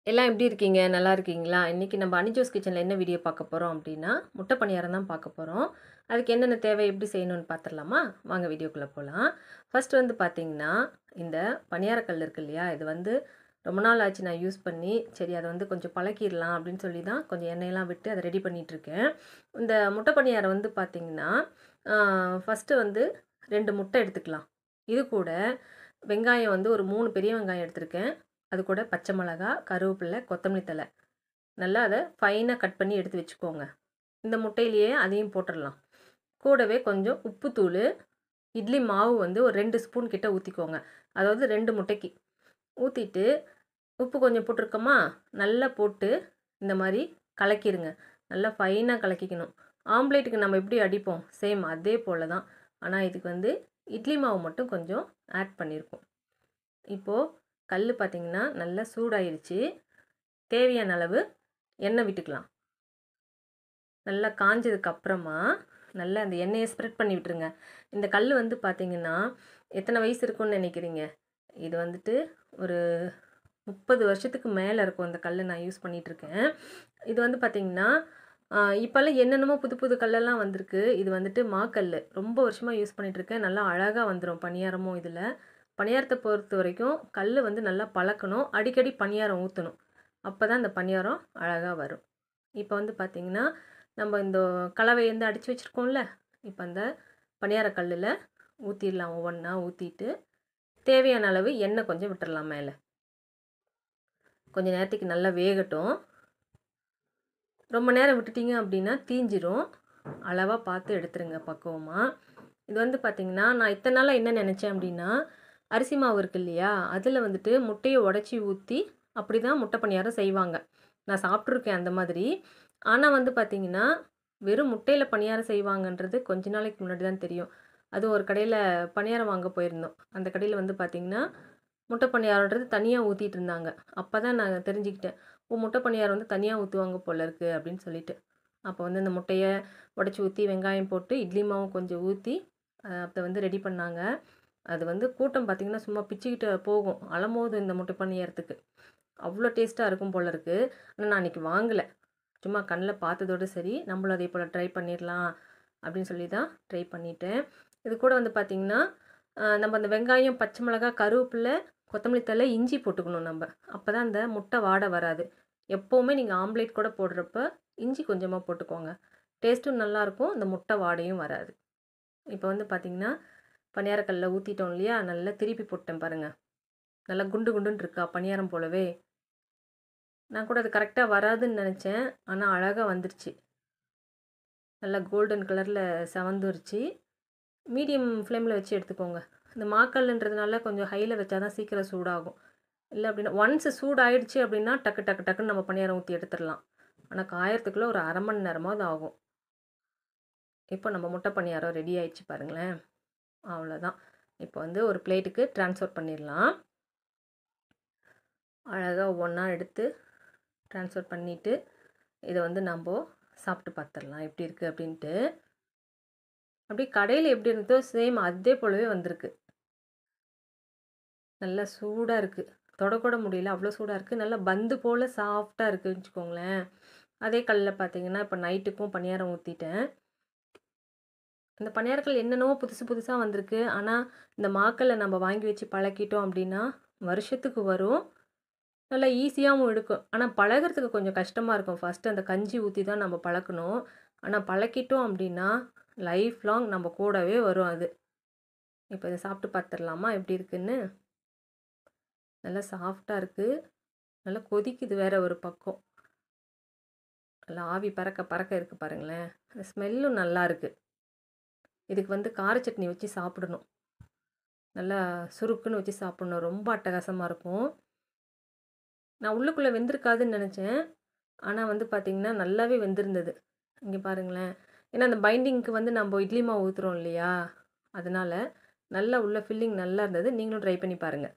எல்லாம் எப்படி இருக்கீங்க? நல்லா இருக்கீங்களா? இன்னைக்கு நம்ம அனிஜோஸ் கிச்சனில் என்ன வீடியோ பார்க்க போகிறோம் அப்படின்னா, முட்டை பணியாரம் தான் பார்க்க போகிறோம். அதுக்கு என்னென்ன தேவை, எப்படி செய்யணும்னு பார்த்துடலாமா? வாங்க வீடியோக்குள்ளே போகலாம். ஃபர்ஸ்ட் வந்து பார்த்தீங்கன்னா, இந்த பணியாரக்கல் இருக்கு இல்லையா? இது வந்து ரொம்ப நாள் ஆச்சு நான் யூஸ் பண்ணி. சரி அதை வந்து கொஞ்சம் பழக்கிடலாம் அப்படின்னு சொல்லி தான் கொஞ்சம் எண்ணெயெல்லாம் விட்டு அதை ரெடி பண்ணிகிட்ருக்கேன். இந்த முட்டை பணியாரம் வந்து பார்த்தீங்கன்னா, ஃபஸ்ட்டு வந்து 2 முட்டை எடுத்துக்கலாம். இது கூட வெங்காயம் வந்து ஒரு 3 பெரிய வெங்காயம் எடுத்திருக்கேன். அது கூட பச்சை மிளகா, கருவேப்பிலை, கொத்தமல்லி தழை நல்லா அதை ஃபைனாக கட் பண்ணி எடுத்து வச்சுக்கோங்க. இந்த முட்டையிலேயே அதையும் போட்டுடலாம். கூடவே கொஞ்சம் உப்புத்தூள், இட்லி மாவு வந்து ஒரு 2 ஸ்பூன் கிட்ட ஊற்றிக்கோங்க. அதாவது 2 முட்டைக்கு ஊற்றிட்டு உப்பு கொஞ்சம் போட்டிருக்கோமா, நல்லா போட்டு இந்த மாதிரி கலக்கிடுங்க. நல்லா ஃபைனாக கலக்கிக்கணும். ஆம்லேட்டுக்கு நம்ம எப்படி அடிப்போம் சேம் அதே போல் தான். ஆனால் இதுக்கு வந்து இட்லி மாவு மட்டும் கொஞ்சம் ஆட் பண்ணியிருக்கோம். இப்போது கல் பார்த்திங்கன்னா நல்லா சூடாயிருச்சு. தேவையான அளவு எண்ணெய் விட்டுக்கலாம். நல்லா காஞ்சதுக்கப்புறமா நல்லா அந்த எண்ணெயை ஸ்ப்ரெட் பண்ணி விட்டுருங்க. இந்த கல் வந்து பார்த்திங்கன்னா எத்தனை வயசு இருக்குன்னு நினைக்கிறீங்க? இது வந்துட்டு ஒரு 30 வருஷத்துக்கு மேலே இருக்கும். இந்த கல் நான் யூஸ் பண்ணிகிட்ருக்கேன். இது வந்து பார்த்திங்கன்னா இப்போல்லாம் என்னென்னமோ புது புது கல்லெல்லாம் வந்திருக்கு. இது வந்துட்டு மாக்கல். ரொம்ப வருஷமாக யூஸ் பண்ணிகிட்ருக்கேன். நல்லா அழகாக வந்துடும் பணியாரமும். இதில் பணியாரத்தை பொறுத்த வரைக்கும் கல் வந்து நல்லா பழக்கணும். அடிக்கடி பணியாரம் ஊற்றணும். அப்போ தான் இந்த பணியாரம் அழகாக வரும். இப்போ வந்து பார்த்திங்கன்னா நம்ம இந்த கலவையை வந்து அடித்து வச்சுருக்கோம்ல, இப்போ அந்த பணியார கல்லில் ஊற்றிடலாம். ஒவ்வொன்றா ஊற்றிட்டு தேவையான அளவு எண்ணெய் கொஞ்சம் விட்டுடலாம் மேலே. கொஞ்சம் நேரத்துக்கு நல்லா வேகட்டும். ரொம்ப நேரம் விட்டுட்டிங்க அப்படின்னா தீஞ்சிரும். அளவாக பார்த்து எடுத்துருங்க பக்குவமாக. இது வந்து பார்த்திங்கன்னா நான் இத்தனை நாளாக என்ன நினச்சேன் அப்படின்னா, அரிசி மாவு இருக்கு இல்லையா, அதில் வந்துட்டு முட்டையை உடச்சி ஊற்றி அப்படி தான் முட்டை பணியாரம் செய்வாங்க. நான் சாப்பிட்ருக்கேன் அந்த மாதிரி. ஆனால் வந்து பார்த்திங்கன்னா வெறும் முட்டையில் பணியாரம் செய்வாங்கன்றது கொஞ்ச நாளைக்கு முன்னாடி தான் தெரியும். அது ஒரு கடையில் பணியாரம் வாங்க போயிருந்தோம். அந்த கடையில் வந்து பார்த்திங்கன்னா முட்டை பணியாரன்றது தனியாக ஊற்றிட்டு இருந்தாங்க. அப்போ தான் நான் தெரிஞ்சுக்கிட்டேன், முட்டை பணியாரம் வந்து தனியாக ஊற்றுவாங்க போல இருக்குது அப்படின்னு சொல்லிட்டு. அப்போ வந்து இந்த முட்டையை உடச்சி ஊற்றி வெங்காயம் போட்டு இட்லி மாவும் கொஞ்சம் ஊற்றி அப்போ வந்து ரெடி பண்ணாங்க. அது வந்து கூட்டம் பார்த்திங்கன்னா சும்மா பிச்சுக்கிட்டு போகும் அலமோது இந்த முட்டை பணியாரத்துக்கு. அவ்வளோ டேஸ்ட்டாக இருக்கும் போல இருக்குது. ஆனால் நான் அன்றைக்கி வாங்கலை. சும்மா கண்ணில் பார்த்ததோடு சரி, நம்மளும் அதே போல் ட்ரை பண்ணிடலாம் அப்படின்னு சொல்லி தான் ட்ரை பண்ணிட்டேன். இது கூட வந்து பார்த்திங்கன்னா நம்ம அந்த வெங்காயம், பச்சை மிளகாய், கருவேப்பிலை, கொத்தமல்லி தழை, இஞ்சி போட்டுக்கணும் நம்ம. அப்போ தான் அந்த முட்டை வாடை வராது. எப்போவுமே நீங்கள் ஆம்லேட் கூட போடுறப்ப இஞ்சி கொஞ்சமாக போட்டுக்கோங்க. டேஸ்ட்டும் நல்லாயிருக்கும், இந்த முட்டை வாடையும் வராது. இப்போ வந்து பார்த்திங்கன்னா பணியாரக்கல்லில் ஊற்றிட்டோம் இல்லையா, நல்லா திருப்பி போட்டேன் பாருங்கள். நல்லா குண்டு குண்டுன்னு இருக்கா பணியாரம் போலவே. நான் கூட அது கரெக்டாக வராதுன்னு நினச்சேன். ஆனால் அழகாக வந்துருச்சு. நல்லா கோல்டன் கலரில் செவந்துருச்சு. மீடியம் ஃப்ளேமில் வச்சு எடுத்துக்கோங்க. இந்த மாக்கல்ன்றதுனால கொஞ்சம் ஹையில் வச்சா தான் சீக்கிரம் சூடாகும். இல்லை அப்படின்னா ஒன்ஸ் சூடாயிடுச்சு அப்படின்னா டக்கு டக்கு டக்குன்னு நம்ம பணியாரம் ஊற்றி எடுத்துடலாம். ஆனால் காயறதுக்குள்ளே ஒரு அரை மணி நேரமாவது ஆகும். இப்போ நம்ம முட்டை பணியாரம் ரெடி ஆயிடுச்சு பாருங்களேன். அவ்வளோதான். இப்போ வந்து ஒரு பிளேட்டுக்கு ட்ரான்ஸ்ஃபர் பண்ணிடலாம். அழகாக ஒவ்வொன்றா எடுத்து ட்ரான்ஸ்ஃபர் பண்ணிவிட்டு இதை வந்து நம்ம சாப்பிட்டு பார்த்துடலாம் எப்படி இருக்குது அப்படின்ட்டு. அப்படி கடையில் எப்படி இருந்ததோ சேம் அதே போலவே வந்திருக்கு. நல்லா சூடாக இருக்குது. தொடக்கூட முடியல, அவ்வளோ சூடாக இருக்குது. நல்லா பந்து போல் சாஃப்டாக இருக்குதுன்னு வச்சுக்கோங்களேன். அதே கல்லில் பார்த்தீங்கன்னா இப்போ நைட்டுக்கும் பணியாரம் ஊற்றிட்டேன். இந்த பணியாரங்கள் என்னென்னவோ புதுசு புதுசாக வந்திருக்கு. ஆனால் இந்த மாக்கல்லை நம்ம வாங்கி வச்சு பழக்கிட்டோம் அப்படின்னா வருஷத்துக்கு வரும். நல்லா ஈஸியாகவும் இருக்கும். ஆனால் பழகிறதுக்கு கொஞ்சம் கஷ்டமாக இருக்கும். ஃபஸ்ட்டு அந்த கஞ்சி ஊற்றி தான் நம்ம பழக்கணும். ஆனால் பழக்கிட்டோம் அப்படின்னா லைஃப் லாங் நம்ம கூடவே வரும் அது. இப்போ இதை சாப்பிட்டு பார்த்துடலாமா எப்படி இருக்குன்னு? நல்லா சாஃப்டாக இருக்குது. நல்லா கொதிக்குது வேறு ஒரு பக்கம். நல்லா ஆவி பறக்க பறக்க இருக்குது பாருங்களேன். அந்த ஸ்மெல்லும் நல்லா இருக்குது. இதுக்கு வந்து கார சட்னி வச்சு சாப்பிடணும். நல்லா சுருக்குன்னு வச்சு சாப்பிடணும். ரொம்ப அட்டகாசமாக இருக்கும். நான் உள்ளுக்குள்ளே வெந்திருக்காதுன்னு நினச்சேன். ஆனால் வந்து பார்த்திங்கன்னா நல்லாவே வெந்திருந்தது. இங்கே பாருங்களேன். ஏன்னா அந்த பைண்டிங்க்கு வந்து நம்ம இட்லி மாவு ஊற்றுறோம் இல்லையா, அதனால் நல்லா உள்ள ஃபில்லிங் நல்லா இருந்தது. நீங்களும் ட்ரை பண்ணி பாருங்கள்.